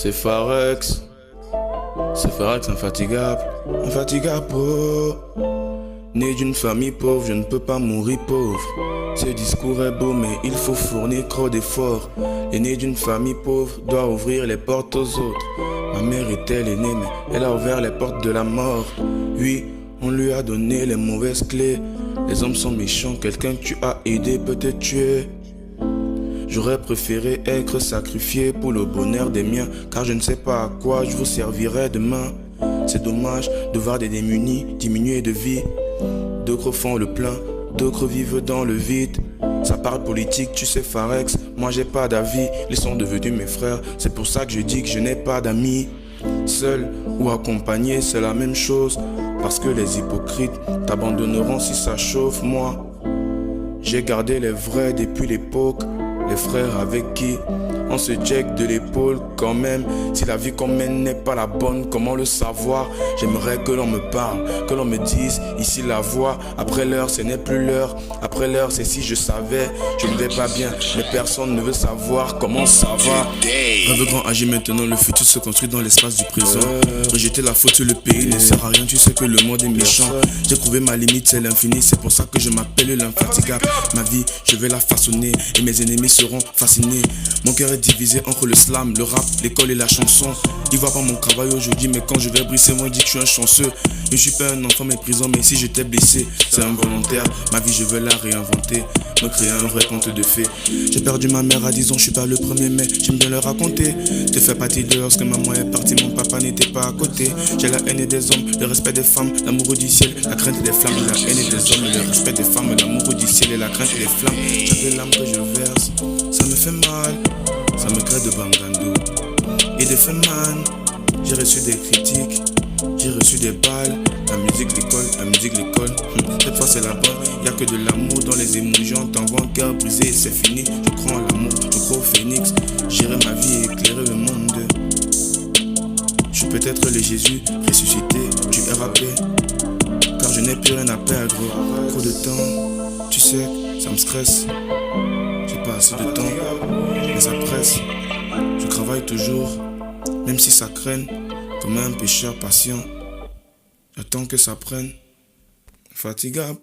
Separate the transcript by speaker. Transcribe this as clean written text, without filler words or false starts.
Speaker 1: C'est Pharex, infatigable, oh. Né d'une famille pauvre, je ne peux pas mourir pauvre. Ce discours est beau, mais il faut fournir trop d'efforts. L'aîné d'une famille pauvre doit ouvrir les portes aux autres. Ma mère était l'aînée, mais elle a ouvert les portes de la mort. Oui, on lui a donné les mauvaises clés. Les hommes sont méchants, quelqu'un que tu as aidé peut te tuer. J'aurais préféré être sacrifié pour le bonheur des miens, car je ne sais pas à quoi je vous servirai demain. C'est dommage de voir des démunis diminuer de vie. D'autres font le plein, d'autres vivent dans le vide. Ça parle politique, tu sais Pharex, moi j'ai pas d'avis. Ils sont devenus mes frères, c'est pour ça que je dis que je n'ai pas d'amis. Seul ou accompagné, c'est la même chose. Parce que les hypocrites t'abandonneront si ça chauffe. Moi, j'ai gardé les vrais depuis l'époque. Les frères avec qui on se check de l'épaule quand même. Si la vie qu'on mène n'est pas la bonne, comment le savoir? J'aimerais que l'on me parle, que l'on me dise ici la voix. Après l'heure, ce n'est plus l'heure. Après l'heure, c'est si je savais. Je ne vais pas bien, mais personne ne veut savoir comment ça va. Rêve grand, agis maintenant, le futur se construit dans l'espace du présent. Rejeter la faute sur le pays ne sert à rien, tu sais que le monde est méchant. J'ai trouvé ma limite, c'est l'infini, c'est pour ça que je m'appelle l'infatigable. Ma vie, je vais la façonner et mes ennemis seront fascinés. Mon cœur est divisé entre le slam, le rap, l'école et la chanson. Il voit pas mon travail aujourd'hui, mais quand je vais briser, moi dit que je suis un chanceux. Je suis pas un enfant méprisant, mais si j'étais blessé, c'est involontaire. Ma vie, je veux la réinventer, me créer un vrai conte de fées. J'ai perdu ma mère à 10 ans, je suis pas le premier, mais j'aime bien le raconter. Te fais partie de lorsque maman est partie, mon papa n'était pas à côté. J'ai la haine des hommes, le respect des femmes, l'amour du ciel, la crainte des flammes. La haine des hommes, le respect des femmes, l'amour du ciel et la crainte des flammes. Chaque larme que je verse, ça me fait mal, ça me crée de bangando et des faits man. J'ai reçu des critiques, j'ai reçu des balles. La musique l'école, cette fois c'est la bonne. Y'a que de l'amour dans les émojis. On t'envoie un cœur brisé et c'est fini. Je crois en l'amour, je crois au phénix. Gérer ma vie et éclairer le monde. Je suis peut-être le Jésus ressuscité du RAP, car je n'ai plus rien à perdre. Trop de temps, tu sais, ça me stresse. J'ai pas assez de temps, mais ça presse. Je travaille toujours, même si ça traîne, comme un pécheur patient. J'attends que ça prenne. Fatigable,